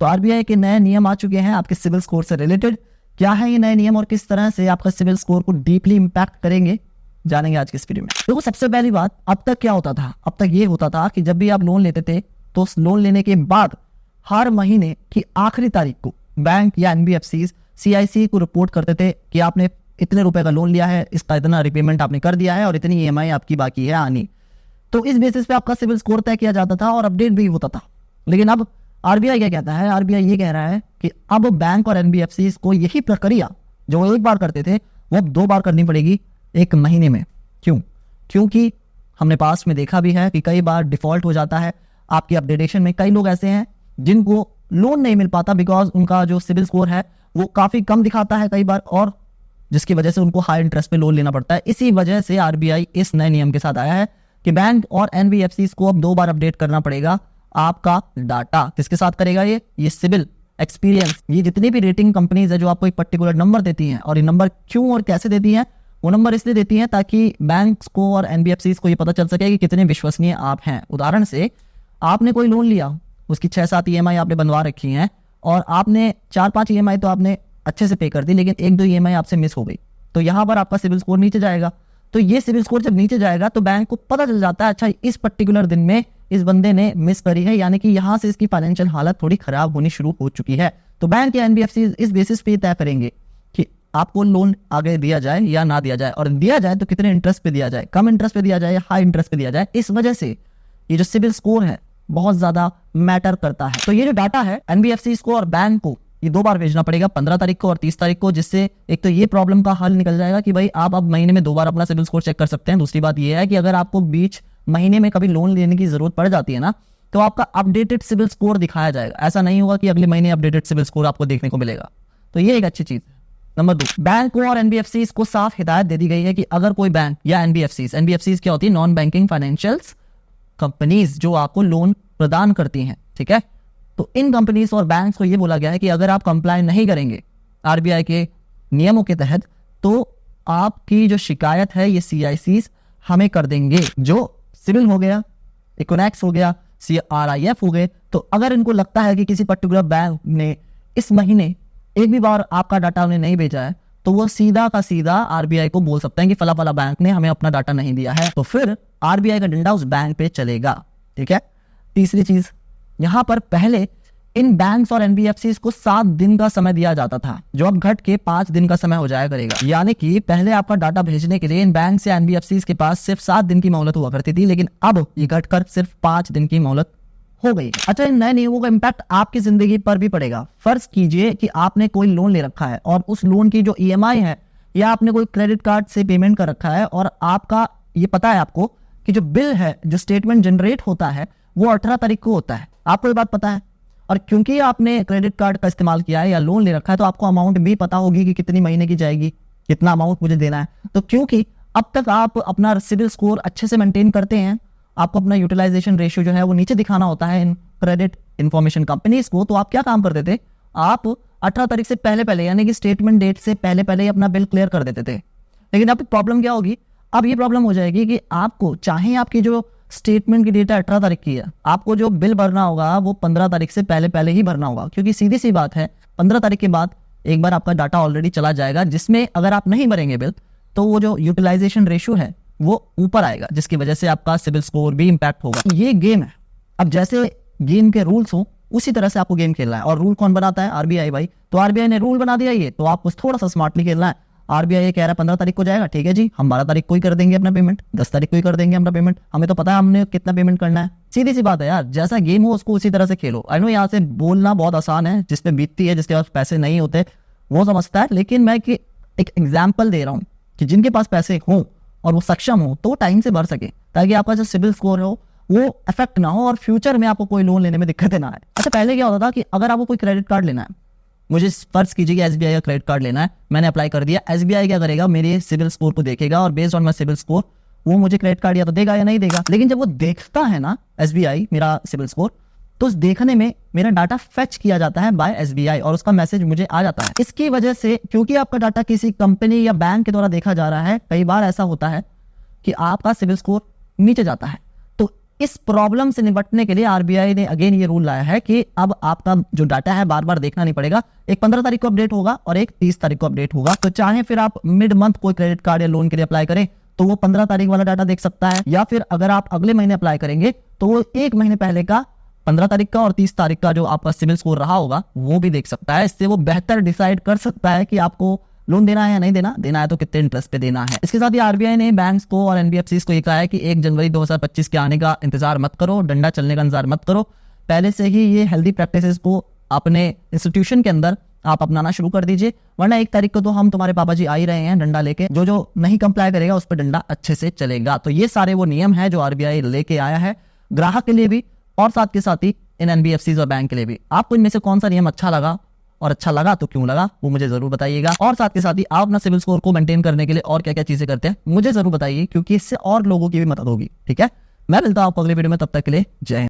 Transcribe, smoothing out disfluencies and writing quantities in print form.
तो आरबीआई के नए नियम आ चुके हैं आपके सिविल स्कोर से रिलेटेड। क्या है ये नए नियम और किस तरह से आपका सिविल स्कोर को डीपली इंपैक्ट करेंगे, जानेंगे आज की इस वीडियो में। देखो सबसे पहली बात, अब तक क्या होता था, अब तक ये होता था कि जब भी आप लोन लेते थे तो उस लोन लेने के बाद हर महीने की आखिरी तारीख को बैंक या एनबीएफसी सीआईसी को रिपोर्ट करते थे कि आपने इतने रुपए का लोन लिया है, इसका इतना रिपेमेंट आपने कर दिया है और इतनी ईएमआई आपकी बाकी है आनी। तो इस बेसिस पे आपका सिविल स्कोर तय किया जाता था और अपडेट भी होता था। लेकिन अब आरबीआई क्या कहता है, आरबीआई ये कह रहा है कि अब बैंक और एनबीएफसी को यही प्रक्रिया जो एक बार करते थे वो अब 2 बार करनी पड़ेगी एक महीने में। क्यों? क्योंकि हमने पास्ट में देखा भी है कि कई बार डिफॉल्ट हो जाता है आपकी अपडेटेशन में। कई लोग ऐसे हैं जिनको लोन नहीं मिल पाता बिकॉज उनका जो सिविल स्कोर है वो काफी कम दिखाता है कई बार, और जिसकी वजह से उनको हाई इंटरेस्ट पे लोन लेना पड़ता है। इसी वजह से आरबीआई इस नए नियम के साथ आया है कि बैंक और एनबीएफसी को अब 2 बार अपडेट करना पड़ेगा आपका डाटा। किसके साथ करेगा ये सिविल एक्सपीरियंस। ये जितनी भी रेटिंग कंपनीज है जो आपको एक पर्टिकुलर नंबर देती हैं, और ये नंबर क्यों और कैसे देती हैं, वो नंबर इसलिए देती हैं ताकि बैंक्स को और एनबीएफसी को ये पता चल सके कि कितने विश्वसनीय आप हैं। उदाहरण से आपने कोई लोन लिया, उसकी 6-7 ईएमआई आपने बनवा रखी हैं और आपने 4-5 ईएमआई तो आपने अच्छे से पे कर दी, लेकिन 1-2 ईएमआई आपसे मिस हो गई, तो यहां पर आपका सिविल स्कोर नीचे जाएगा। तो ये सिविल स्कोर जब नीचे जाएगा तो बैंक को पता चल जाता है अच्छा इस पर्टिकुलर दिन में इस बंदे ने मिस करी है, यानी कि यहां से इसकी फाइनेंशियल हालत थोड़ी खराब होनी शुरू हो चुकी है। तो बैंक या एनबीएफसी इस बेसिस पे तय करेंगे कि आपको लोन आगे दिया जाए या ना दिया जाए, और दिया जाए तो कितने इंटरेस्ट पे दिया जाए, कम इंटरेस्ट पे दिया जाए या हाई इंटरेस्ट पे दिया जाए। इस वजह से ये जो सिविल स्कोर है बहुत ज्यादा मैटर करता है। तो ये जो डाटा है एनबीएफसी को और बैंक को ये 2 बार भेजना पड़ेगा, 15 तारीख को और 30 तारीख को, जिससे एक तो ये प्रॉब्लम का हल निकल जाएगा कि भाई आप अब महीने में 2 बार अपना सिविल स्कोर चेक कर सकते हैं। दूसरी बात ये है कि अगर आपको बीच महीने में कभी लोन लेने की जरूरत पड़ जाती है ना, तो आपका अपडेटेड सिविल स्कोर दिखाया जाएगा। ऐसा नहीं होगा कि अगले महीने अपडेटेड सिविल स्कोर आपको देखने को मिलेगा। तो ये एक अच्छी चीज है। नंबर 2, बैंक को और एनबीएफसी को साफ हिदायत दे दी गई है कि अगर कोई बैंक या एनबीएफसी क्या होती है, नॉन बैंकिंग फाइनेंशियल कंपनीज जो आपको लोन प्रदान करती हैं, ठीक है। तो इन कंपनीज और बैंक्स को ये बोला गया है कि अगर आप कंप्लाई नहीं करेंगे आरबीआई के नियमों के तहत, तो आपकी जो शिकायत है ये सीआईसी हमें कर देंगे। जो सिविल हो गया, इकोनॉमिक्स हो गया, सीआरआईएफ हो गए, तो अगर इनको लगता है कि किसी पर्टिकुलर बैंक ने इस महीने एक भी बार आपका डाटा उन्हें नहीं भेजा है, तो वो सीधा का सीधा आरबीआई को बोल सकते हैं कि फला फला बैंक ने हमें अपना डाटा नहीं दिया है। तो फिर आरबीआई का डंडा उस बैंक पे चलेगा, ठीक है। तीसरी चीज, यहां पर पहले इन बैंक्स और एनबीएफसी को 7 दिन का समय दिया जाता था, जो अब घट के 5 दिन का समय हो जाया करेगा। यानी कि पहले आपका डाटा भेजने के लिए इन बैंक्स या एनबीएफसी के पास सिर्फ 7 दिन की मोहलत हुआ करती थी, लेकिन अब ये घटकर सिर्फ 5 दिन की मोहलत हो गई। अच्छा, इन नए नियमों का इंपैक्ट आपकी जिंदगी पर भी पड़ेगा। फर्ज कीजिए कि आपने कोई लोन ले रखा है और उस लोन की जो ईएमआई है, या आपने कोई क्रेडिट कार्ड से पेमेंट कर रखा है, और आपका ये पता है आपको कि जो बिल है, जो स्टेटमेंट जनरेट होता है वो 18 तारीख को होता है। आपको ये बात पता है, और क्योंकि आपने क्रेडिट कार्ड का इस्तेमाल किया है या लोन ले रखा है, तो आपको अमाउंट भी पता होगी कि कितनी महीने की जाएगी, कितना अमाउंट मुझे देना है। तो क्योंकि अब तक आप अपना सिविल स्कोर अच्छे से मेंटेन करते हैं, आपको अपना यूटिलाइजेशन रेशियो जो है वो नीचे दिखाना होता है इन क्रेडिट इंफॉर्मेशन कंपनीज को, तो आप क्या काम करते थे, आप 18 तारीख से पहले यानी कि स्टेटमेंट डेट से पहले ही अपना बिल क्लियर कर देते थे। लेकिन अब प्रॉब्लम क्या होगी, अब ये प्रॉब्लम हो जाएगी कि आपको चाहे आपकी जो स्टेटमेंट की डेट 18 तारीख की है, आपको जो बिल भरना होगा वो 15 तारीख से पहले ही भरना होगा, क्योंकि सीधी सी बात है 15 तारीख के बाद एक बार आपका डाटा ऑलरेडी चला जाएगा, जिसमें अगर आप नहीं भरेंगे बिल तो वो जो यूटिलाइजेशन रेशियो है वो ऊपर आएगा, जिसकी वजह से आपका सिविल स्कोर भी इंपैक्ट होगा। ये गेम है। अब जैसे गेम के रूल्स हो उसी तरह से आपको गेम खेलना है, और रूल कौन बनाता है, आरबीआई भाई। तो आरबीआई ने रूल बना दिया ये, तो आपको थोड़ा सा स्मार्टली खेलना है। आरबीआई ये कह रहा है 15 तारीख को जाएगा, ठीक है जी, हम 12 तारीख को ही कर देंगे अपना पेमेंट, 10 तारीख को ही कर देंगे अपना पेमेंट, हमें तो पता है हमने कितना पेमेंट करना है। सीधी सी बात है यार, जैसा गेम हो उसको उसी तरह से खेलो। आई नो यहाँ से बोलना बहुत आसान है, जिसपे बीतती है, जिसके पास पैसे नहीं होते वो समझता है, लेकिन मैं एक एग्जाम्पल दे रहा हूँ कि जिनके पास पैसे हो और वो सक्षम हो तो टाइम से भर सके, ताकि आपका जो सिविल स्कोर हो वो इफेक्ट ना हो और फ्यूचर में आपको कोई लोन लेने में दिक्कतें ना आए। अच्छा, पहले क्या होता था कि अगर आपको कोई क्रेडिट कार्ड लेना है, मुझे फर्ज कीजिए एसबीआई का क्रेडिट कार्ड लेना है, मैंने अप्लाई कर दिया, एसबीआई क्या करेगा, मेरे सिविल स्कोर को देखेगा और based on my CIBIL score वो मुझे क्रेडिट कार्ड या तो देगा या नहीं देगा। लेकिन जब वो देखता है ना एसबीआई मेरा सिविल स्कोर, तो उस देखने में मेरा डाटा फेच किया जाता है बाय एसबीआई और उसका मैसेज मुझे आ जाता है। इसकी वजह से, क्योंकि आपका डाटा किसी कंपनी या बैंक के द्वारा देखा जा रहा है, कई बार ऐसा होता है कि आपका सिविल स्कोर नीचे जाता है। तो इस प्रॉब्लम से निपटने के लिए आरबीआई ने अगेन ये रूल लाया है कि अब आपका जो डाटा है बार बार देखना नहीं पड़ेगा। एक 15 तारीख को अपडेट होगा और एक 30 तारीख को अपडेट होगा। तो चाहे फिर आप मिड मंथ कोई क्रेडिट कार्ड या लोन के लिए अप्लाई करें तो वो 15 तारीख वाला डाटा देख सकता है, या फिर अगर आप अगले महीने अप्लाई करेंगे तो वो एक महीने पहले का 15 तारीख का और 30 तारीख का जो आपका सिविल स्कोर रहा होगा वो भी देख सकता है। इससे वो बेहतर डिसाइड कर सकता है कि आपको लोन देना है या नहीं देना है तो कितने इंटरेस्ट पे देना है। इसके साथ ही आरबीआई ने बैंक्स को और एनबीएफसीज को ये कहा है कि 1 जनवरी 2025 के आने का इंतजार मत करो, डंडा चलने का इंतजार मत करो, पहले से ही ये हेल्दी प्रैक्टिसेस को अपने इंस्टीट्यूशन के अंदर आप अपनाना शुरू कर दीजिए, वरना 1 तारीख को तो हम तुम्हारे पापा जी आ ही रहे हैं डंडा लेके, जो नहीं कंप्लाई करेगा उस पर डंडा अच्छे से चलेगा। तो ये सारे वो नियम है जो आरबीआई लेके आया है ग्राहक के लिए भी और साथ के साथ ही इन एनबीएफसीज और बैंक के लिए भी। आपको इनमें से कौन सा नियम अच्छा लगा, और अच्छा लगा तो क्यों लगा वो मुझे जरूर बताइएगा। और साथ के साथ ही आप अपना सिविल स्कोर को मेंटेन करने के लिए और क्या क्या चीजें करते हैं मुझे जरूर बताइए, क्योंकि इससे और लोगों की भी मदद होगी। ठीक है, मैं मिलता हूं आपको अगले वीडियो में, तब तक के लिए जय हिंद।